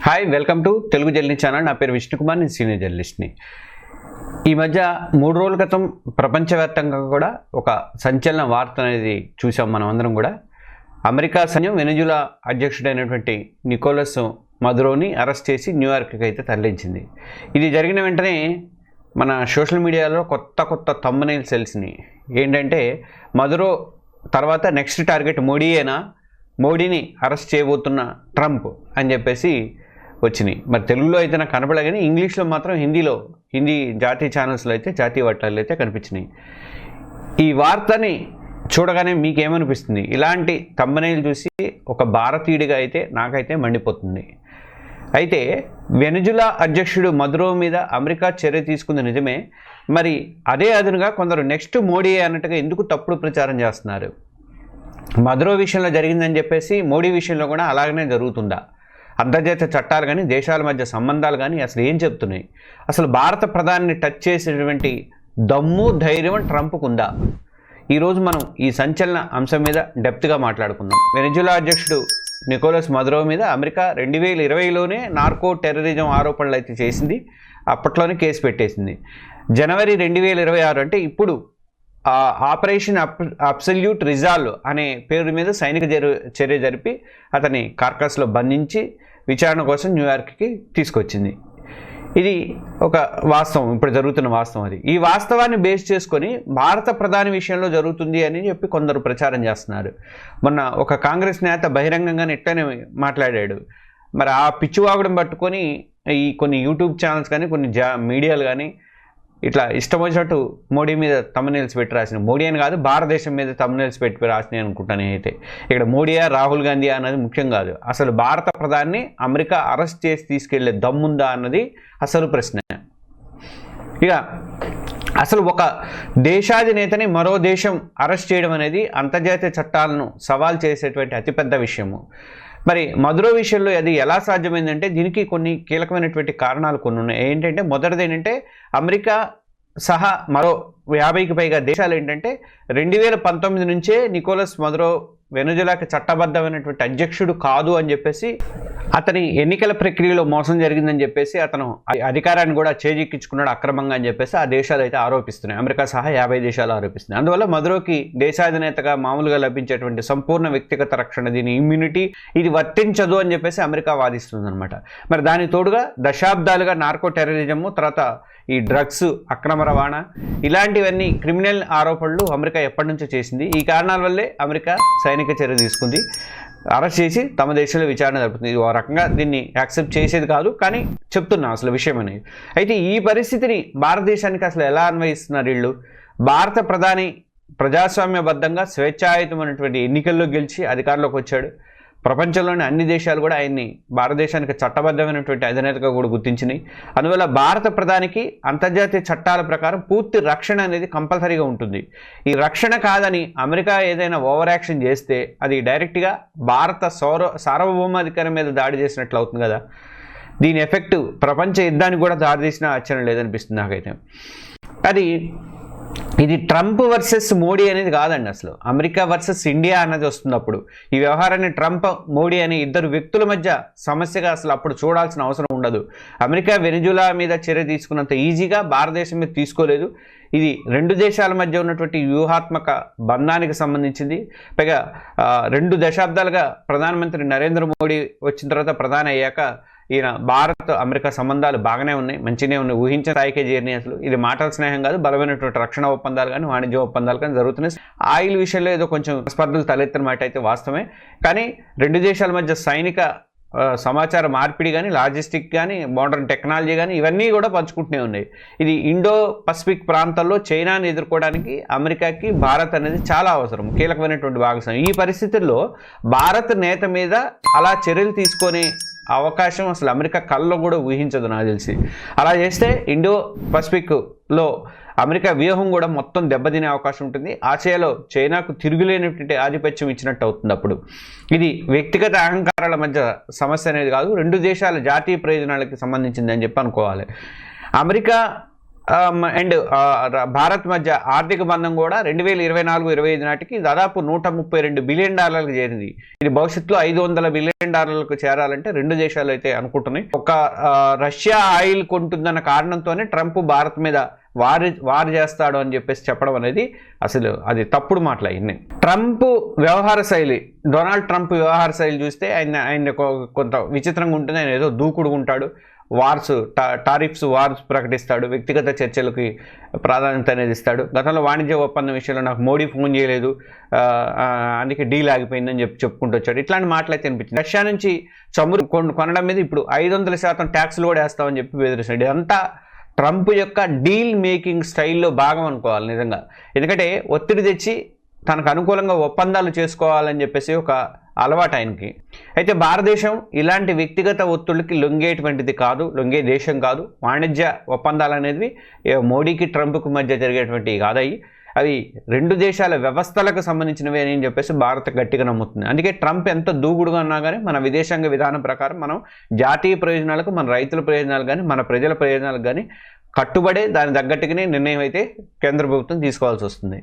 Hi welcome to Telugu journey channel. నా పేరు విష్ణుకుమార్, నేను సీనియర్ జర్నలిస్ట్ని. ఈ మధ్య 3 రోజుల క్రితం ప్రపంచవ్యాప్తంగా కూడా ఒక సంచలన వార్త అనేది చూసాం మనం అందరం కూడా. అమెరికా సైన్యం వెనెజులా అధ్యక్షుడైనటువంటి నికోలస్ మదురోని అరెస్ట్ చేసి న్యూయార్క్కి అయితే తరలించింది. ఇది జరిగిన వెంటనే మన సోషల్ మీడియాలో కొత్త థంబ్నెయిల్స్ తెలిసినాయి. ఏంటంటే మదురో తర్వాత నెక్స్ట్ టార్గెట్ మోడీయేనా, మోడీని అరెస్ట్ చేయబోతున్న ట్రంప్ అని చెప్పేసి వచ్చినాయి. మరి తెలుగులో అయితే నాకు కనపడలే, కానీ ఇంగ్లీష్లో మాత్రం హిందీ జాతీయ ఛానల్స్లో అయితే, జాతీయ వార్తల్లో అయితే కనిపించినాయి. ఈ వార్తని చూడగానే మీకేమనిపిస్తుంది? ఇలాంటి థంబ్నెయిల్ చూసి ఒక భారతీయుడిగా అయితే నాకైతే మండిపోతుంది. అయితే వెనెజులా అధ్యక్షుడు మదురో మీద అమెరికా చర్య తీసుకుంది నిజమే, మరి అదే అదునుగా కొందరు నెక్స్ట్ మోడీ అన్నట్టుగా ఎందుకు తప్పుడు ప్రచారం చేస్తున్నారు? మదురో విషయంలో జరిగిందని చెప్పేసి మోడీ విషయంలో కూడా అలాగనే జరుగుతుందా? అంతర్జాతీయ చట్టాలు కానీ, దేశాల మధ్య సంబంధాలు కానీ అసలు ఏం చెప్తున్నాయి? అసలు భారత ప్రధానిని టచ్ చేసేటువంటి దమ్ము, ధైర్యం ట్రంప్కు ఉందా? ఈరోజు మనం ఈ సంచలన అంశం మీద డెప్త్గా మాట్లాడుకుందాం. వెనెజులా అధ్యక్షుడు నికోలస్ మదురో మీద అమెరికా 2020లోనే నార్కో టెర్రరిజం ఆరోపణలు అయితే చేసింది. అప్పట్లోనే కేసు పెట్టేసింది. జనవరి 2026 అంటే ఇప్పుడు ఆపరేషన్ అబ్సల్యూట్ రిజాల్వ్ అనే పేరు మీద సైనిక చర్య జరిపి అతని కార్కస్లో బంధించి విచారణ కోసం న్యూయార్క్కి తీసుకొచ్చింది. ఇది ఒక వాస్తవం, ఇప్పుడు జరుగుతున్న వాస్తవం. అది ఈ వాస్తవాన్ని బేస్ చేసుకొని భారత ప్రధాని విషయంలో జరుగుతుంది అని చెప్పి కొందరు ప్రచారం చేస్తున్నారు. మొన్న ఒక కాంగ్రెస్ నేత బహిరంగంగానే ఇట్లనే మాట్లాడాడు. మరి ఆ పిచ్చివాగుడం పట్టుకొని ఈ కొన్ని యూట్యూబ్ ఛానల్స్ కానీ, కొన్ని మీడియాలు కానీ ఇట్లా ఇష్టం వచ్చినట్టు మోడీ మీద థంబ్నెయిల్స్ పెట్టి రాసిన, మోడీ అని కాదు భారతదేశం మీద థంబ్నెయిల్స్ పెట్టి రాసినాయి అనుకుంటాను. అయితే ఇక్కడ మోడీయా, రాహుల్ గాంధీ అన్నది ముఖ్యం కాదు. అసలు భారత ప్రధాని అమెరికా అరెస్ట్ చేసి తీసుకెళ్లే దమ్ముందా అన్నది అసలు ప్రశ్న. ఇక అసలు ఒక దేశాధినేతని మరో దేశం అరెస్ట్ చేయడం అనేది అంతర్జాతీయ చట్టాలను సవాల్ చేసేటువంటి అతిపెద్ద విషయము. మరి మదురో విషయంలో అది ఎలా సాధ్యమైందంటే దీనికి కొన్ని కీలకమైనటువంటి కారణాలు కొన్ని ఉన్నాయి. ఏంటంటే మొదటిది ఏంటంటే అమెరికా సహా మరో 50కి పైగా దేశాలు ఏంటంటే 2019 నుంచే నికోలస్ మదురో వెనెజులాకి చట్టబద్ధమైనటువంటి అధ్యక్షుడు కాదు అని చెప్పేసి, అతని ఎన్నికల ప్రక్రియలో మోసం జరిగిందని చెప్పేసి అతను అధికారాన్ని కూడా చేజిక్కించుకున్నాడు అక్రమంగా అని చెప్పేసి ఆ దేశాలు అయితే ఆరోపిస్తున్నాయి. అమెరికా సహా 50 దేశాలు ఆరోపిస్తున్నాయి. అందువల్ల మదురోకి దేశాధినేతగా మామూలుగా లభించేటువంటి సంపూర్ణ వ్యక్తిగత రక్షణ, దీని ఇమ్యూనిటీ ఇది వర్తించదు అని చెప్పేసి అమెరికా వాదిస్తుంది అనమాట. మరి దానికి తోడుగా దశాబ్దాలుగా నార్కో టెర్రరిజము, తర్వాత ఈ డ్రగ్స్ అక్రమ రవాణా, ఇలాంటివన్నీ క్రిమినల్ ఆరోపణలు అమెరికా ఎప్పటి నుంచో చేసింది. ఈ కారణాల వల్లే అమెరికా సైనిక చర్య తీసుకుంది, అరెస్ట్ చేసి తమ దేశంలో విచారణ జరుపుతుంది. ఇది ఒక రకంగా దీన్ని యాక్సెప్ట్ చేసేది కాదు, కానీ చెప్తున్నా అసలు విషయం అనేది. అయితే ఈ పరిస్థితిని భారతదేశానికి అసలు ఎలా అన్వయిస్తున్నారు వీళ్ళు? భారత ప్రధాని ప్రజాస్వామ్యబద్ధంగా స్వేచ్ఛాయుతమైనటువంటి ఎన్నికల్లో గెలిచి అధికారంలోకి వచ్చాడు. ప్రపంచంలోని అన్ని దేశాలు కూడా ఆయన్ని భారతదేశానికి చట్టబద్ధమైనటువంటి అధినేతగా కూడా గుర్తించినాయి. అందువల్ల భారత ప్రధానికి అంతర్జాతీయ చట్టాల ప్రకారం పూర్తి రక్షణ అనేది కంపల్సరీగా ఉంటుంది. ఈ రక్షణ కాదని అమెరికా ఏదైనా ఓవర్ యాక్షన్ చేస్తే అది డైరెక్ట్గా భారత సార్వభౌమాధికారం మీద దాడి చేసినట్లు అవుతుంది కదా. దీని ఎఫెక్ట్ ప్రపంచ యుద్ధానికి కూడా దారితీసిన ఆశ్చర్యం లేదనిపిస్తుంది నాకైతే. ఇది ట్రంప్ వర్సెస్ మోడీ అనేది కాదండి, అసలు అమెరికా వర్సెస్ ఇండియా అన్నది వస్తుంది. అప్పుడు ఈ వ్యవహారాన్ని ట్రంప్, మోడీ అనే ఇద్దరు వ్యక్తుల మధ్య సమస్యగా అసలు అప్పుడు చూడాల్సిన అవసరం ఉండదు. అమెరికా వెనెజులా మీద చర్య తీసుకున్నంత ఈజీగా భారతదేశం మీద తీసుకోలేదు. ఇది 2 దేశాల మధ్య ఉన్నటువంటి వ్యూహాత్మక బంధానికి సంబంధించింది. పైగా 2 దశాబ్దాలుగా ప్రధానమంత్రి నరేంద్ర మోడీ వచ్చిన తర్వాత ప్రధాని అయ్యాక ఈయన భారత్ అమెరికా సంబంధాలు బాగానే ఉన్నాయి, మంచిగానే ఉన్నాయి, ఊహించిన స్థాయికే చేరినాయి. అసలు ఇది మాటల స్నేహం కాదు, బలమైనటువంటి రక్షణ ఒప్పందాలు కానీ, వాణిజ్య ఒప్పందాలు కానీ జరుగుతున్నాయి. ఆయిల్ విషయంలో ఏదో కొంచెం స్పర్ధలు తలెత్తిన మాట అయితే వాస్తవమే, కానీ 2 దేశాల మధ్య సైనిక సమాచార మార్పిడి కానీ, లాజిస్టిక్ కానీ, మోడర్న్ టెక్నాలజీ కానీ ఇవన్నీ కూడా పంచుకుంటూనే ఉన్నాయి. ఇది ఇండో పసిఫిక్ ప్రాంతాల్లో చైనాని ఎదుర్కోవడానికి అమెరికాకి భారత్ అనేది చాలా అవసరం, కీలకమైనటువంటి భాగస్వామ్యం. ఈ పరిస్థితుల్లో భారత్ నేత మీద అలా చర్యలు తీసుకొని అవకాశం అసలు అమెరికా కళ్ళలో కూడా ఊహించదు నాకు తెలిసి. అలా చేస్తే ఇండో పసిఫిక్లో అమెరికా వ్యూహం కూడా మొత్తం దెబ్బతినే అవకాశం ఉంటుంది. ఆసియాలో చైనాకు తిరుగులేనటువంటి ఆధిపత్యం ఇచ్చినట్టు అవుతుంది. అప్పుడు ఇది వ్యక్తిగత అహంకారాల మధ్య సమస్య అనేది కాదు, 2 దేశాల జాతీయ ప్రయోజనాలకు సంబంధించింది అని చెప్పి అనుకోవాలి. అమెరికా అండ్ భారత్ మధ్య ఆర్థిక బంధం కూడా 2024-25 నాటికి దాదాపు $132 బిలియన్ చేరింది. ఇది భవిష్యత్తులో $500 బిలియన్ చేరాలంటే రెండు దేశాలు అయితే అనుకుంటున్నాయి. ఒక రష్యా ఆయిల్ కొంటుందన్న కారణంతోనే ట్రంప్ భారత్ మీద వారు చేస్తాడు అని చెప్పేసి చెప్పడం అనేది అసలు అది తప్పుడు మాటలు అయింది. ట్రంప్ వ్యవహార శైలి, డొనాల్డ్ ట్రంప్ వ్యవహార శైలి చూస్తే ఆయన కొంత విచిత్రంగా ఉంటుంది. ఆయన ఏదో దూకుడు ఉంటాడు, టారిఫ్స్ వార్స్ ప్రకటిస్తాడు, వ్యక్తిగత చర్చలకి ప్రాధాన్యత అనేది ఇస్తాడు. గతంలో వాణిజ్య ఒప్పందం విషయంలో నాకు మోడీ ఫోన్ చేయలేదు, అందుకే డీల్ ఆగిపోయిందని చెప్పుకుంటూ వచ్చాడు. ఇట్లాంటి మాటలు అయితే అనిపించింది. రష్యా నుంచి చమురు కొనడం మీద ఇప్పుడు 500% ట్యాక్స్లు కూడా వేస్తామని చెప్పి బెదిరిస్తాడు. ఇదంతా ట్రంప్ యొక్క డీల్ మేకింగ్ స్టైల్లో భాగం అనుకోవాలి నిజంగా. ఎందుకంటే ఒత్తిడి తెచ్చి తనకు అనుకూలంగా ఒప్పందాలు చేసుకోవాలని చెప్పేసి ఒక అలవాటు ఆయనకి. అయితే భారతదేశం ఇలాంటి వ్యక్తిగత ఒత్తిడికి లొంగే దేశం కాదు. వాణిజ్య ఒప్పందాలు అనేవి మోడీకి ట్రంప్కి మధ్య జరిగేటువంటివి కాదయి, అవి రెండు దేశాల వ్యవస్థలకు సంబంధించినవి అని చెప్పేసి భారత్ గట్టిగా నమ్ముతుంది. అందుకే ట్రంప్ ఎంత దూకుడుగా ఉన్నా కానీ మన విదేశాంగ విధానం ప్రకారం మనం జాతీయ ప్రయోజనాలకు, మన రైతుల ప్రయోజనాలు కానీ, మన ప్రజల ప్రయోజనాలకు కానీ కట్టుబడే దాని తగ్గట్టుగానే నిర్ణయం అయితే కేంద్ర ప్రభుత్వం తీసుకోవాల్సి వస్తుంది.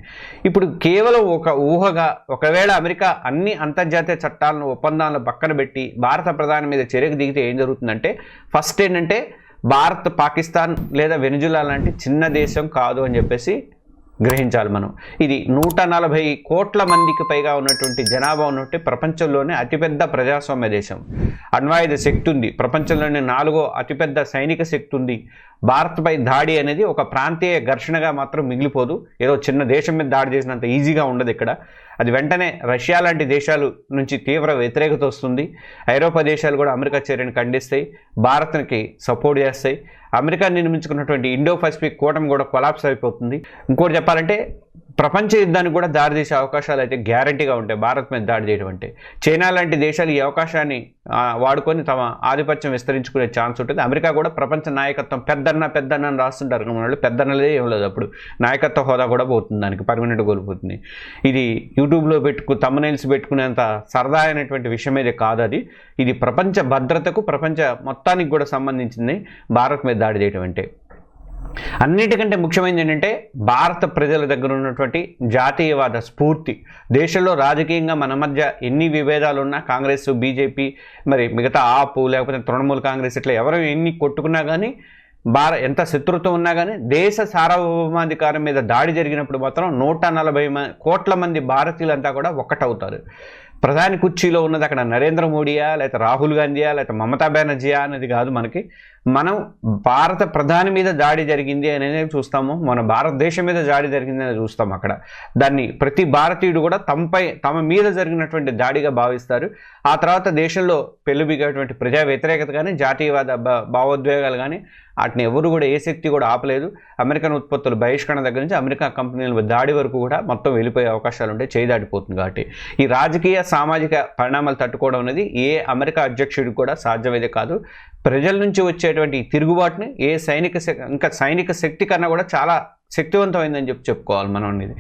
ఇప్పుడు కేవలం ఒక ఊహగా ఒకవేళ అమెరికా అన్ని అంతర్జాతీయ చట్టాలను, ఒప్పందాలను పక్కన పెట్టి భారత ప్రధాని మీద చర్యకు దిగితే ఏం జరుగుతుందంటే, ఫస్ట్ ఏంటంటే భారత్ పాకిస్తాన్ లేదా వెనిజులా లాంటి చిన్న దేశం కాదు అని చెప్పేసి గ్రహించాలి మనం. ఇది 140 కోట్ల మందికి పైగా ఉన్నటువంటి జనాభా ఉన్నట్టు ప్రపంచంలోనే అతిపెద్ద ప్రజాస్వామ్య దేశం. అణ్వాయుధ శక్తి ఉంది, ప్రపంచంలోనే 4వ అతిపెద్ద సైనిక శక్తి ఉంది. భారత్పై దాడి అనేది ఒక ప్రాంతీయ ఘర్షణగా మాత్రం మిగిలిపోదు, ఏదో చిన్న దేశం మీద దాడి చేసినంత ఈజీగా ఉండదు ఇక్కడ. అది వెంటనే రష్యా లాంటి దేశాల నుంచి తీవ్ర వ్యతిరేకత వస్తుంది. ఐరోపా దేశాలు కూడా అమెరికా చర్యను ఖండిస్తాయి, భారత్కి సపోర్ట్ చేస్తాయి. అమెరికా నిర్మించుకున్నటువంటి ఇండో పసిఫిక్ కూటమి కూడా కొలాప్స్ అయిపోతుంది. ఇంకోటి చెప్పాలంటే ప్రపంచ యుద్ధానికి కూడా దారితీసే అవకాశాలు అయితే గ్యారంటీగా ఉంటాయి భారత్ మీద దాడి చేయడం అంటే. చైనా లాంటి దేశాలు ఈ అవకాశాన్ని వాడుకొని తమ ఆధిపత్యం విస్తరించుకునే ఛాన్స్ ఉంటుంది. అమెరికా కూడా ప్రపంచ నాయకత్వం పెద్దన్న అని రాస్తుంటారు వాళ్ళు, పెద్దన్నదే ఏం లేదు, అప్పుడు నాయకత్వ హోదా కూడా పోతుంది, దానికి పర్మనెంట్ కోల్పోతుంది. ఇది యూట్యూబ్లో తమ్నెయిల్స్ పెట్టుకునేంత సరదా అయినటువంటి విషయం అయితే కాదు అది. ఇది ప్రపంచ భద్రతకు, ప్రపంచ మొత్తానికి కూడా సంబంధించింది భారత్ మీద దాడి చేయడం అంటే. అన్నిటికంటే ముఖ్యమైనది ఏంటంటే భారత ప్రజల దగ్గర ఉన్నటువంటి జాతీయవాద స్ఫూర్తి. దేశంలో రాజకీయంగా మన మధ్య ఎన్ని విభేదాలు ఉన్నా, కాంగ్రెస్, బీజేపీ, మరి మిగతా ఆపు లేకపోతే తృణమూల్ కాంగ్రెస్, ఇట్లా ఎవరు ఎన్ని కొట్టుకున్నా కానీ, ఎంత శత్రుత్వం ఉన్నా కానీ దేశ సార్వభౌమాధికారం మీద దాడి జరిగినప్పుడు మాత్రం 140 కోట్ల మంది భారతీయులంతా కూడా ఒక్కటవుతారు. ప్రధాని కుర్చీలో ఉన్నది అక్కడ నరేంద్ర మోడీయా, లేకపోతే రాహుల్ గాంధీయా, లేకపోతే మమతా బెనర్జీయా అనేది కాదు మనకి. మనం భారత ప్రధాని మీద దాడి జరిగింది అనేది చూస్తాము, మన భారతదేశం మీద దాడి జరిగింది అనేది చూస్తాము అక్కడ. దాన్ని ప్రతి భారతీయుడు కూడా తమ మీద జరిగినటువంటి దాడిగా భావిస్తారు. ఆ తర్వాత దేశంలో పెళ్ళుబిగేటువంటి ప్రజా వ్యతిరేకత కానీ, జాతీయవాద భావోద్వేగాలు కానీ, వాటిని ఎవరు కూడా ఏ శక్తి కూడా ఆపలేదు. అమెరికన్ ఉత్పత్తుల బహిష్కరణ దగ్గర నుంచి అమెరికా కంపెనీల దాడి వరకు కూడా మొత్తం వెళ్ళిపోయే అవకాశాలు ఉంటాయి, చేయి దాటిపోతుంది. కాబట్టి ఈ రాజకీయ సామాజిక పరిణామాలు తట్టుకోవడం అనేది ఏ అమెరికా అధ్యక్షుడికి కూడా సాధ్యమైతే కాదు. ప్రజల నుంచి వచ్చేటువంటి తిరుగుబాటుని సైనిక శక్తి కన్నా కూడా చాలా శక్తివంతమైందని చెప్పుకోవాలి మనం అనేది.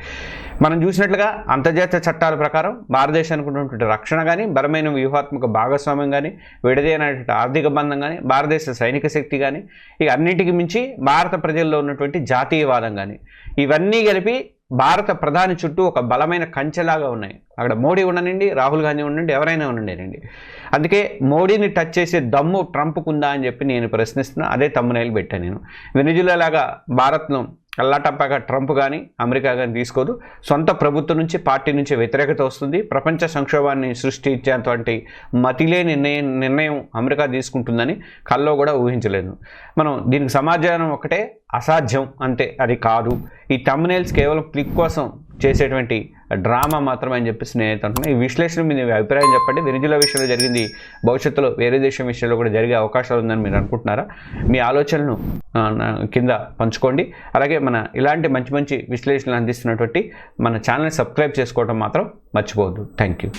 మనం చూసినట్లుగా అంతర్జాతీయ చట్టాల ప్రకారం భారతదేశానికి ఉన్నటువంటి రక్షణ కానీ, బలమైన వ్యూహాత్మక భాగస్వామ్యం కానీ, విడదీయనటువంటి ఆర్థిక బంధం కానీ, భారతదేశ సైనిక శక్తి కానీ, ఇక అన్నిటికీ మించి భారత ప్రజల్లో ఉన్నటువంటి జాతీయవాదం కానీ, ఇవన్నీ కలిపి భారత ప్రధాని చుట్టూ ఒక బలమైన కంచెలాగా ఉన్నాయి. అక్కడ మోడీ ఉండనండి, రాహుల్ గాంధీ ఉండండి, ఎవరైనా ఉండండి. అందుకే మోడీని టచ్ చేసే దమ్ము ట్రంప్కు ఉందా అని చెప్పి నేను ప్రశ్నిస్తున్నా. అదే తమ్మునైలు పెట్టాను నేను. వెనిజులా లాగా భారత్ను అల్లాటప్పగా ట్రంప్ కానీ అమెరికా కానీ తీసుకోదు. సొంత ప్రభుత్వం నుంచి, పార్టీ నుంచి వ్యతిరేకత వస్తుంది. ప్రపంచ సంక్షోభాన్ని సృష్టించేటువంటి మతిలేని నిర్ణయం అమెరికా తీసుకుంటుందని కల్లో కూడా ఊహించలేదు మనం. దీనికి సమాధానం ఒకటే, అసాధ్యం అంతే, అది కాదు. ఈ థంబ్నెయిల్స్ కేవలం క్లిక్ కోసం చేసేటువంటి డ్రామా మాత్రమే అని చెప్పేసి నేనైతే అంటున్నాను. ఈ విశ్లేషణ మీద మీ అభిప్రాయం చెప్పండి. వెనిజులా విషయంలో జరిగింది భవిష్యత్తులో వేరే దేశం విషయంలో కూడా జరిగే అవకాశాలు ఉందని మీరు అనుకుంటున్నారా? మీ ఆలోచనలను కింద పంచుకోండి. అలాగే మన ఇలాంటి మంచి మంచి విశ్లేషణలు అందిస్తున్నటువంటి మన ఛానల్ని సబ్స్క్రైబ్ చేసుకోవడం మాత్రం మర్చిపోవద్దు. Thank you.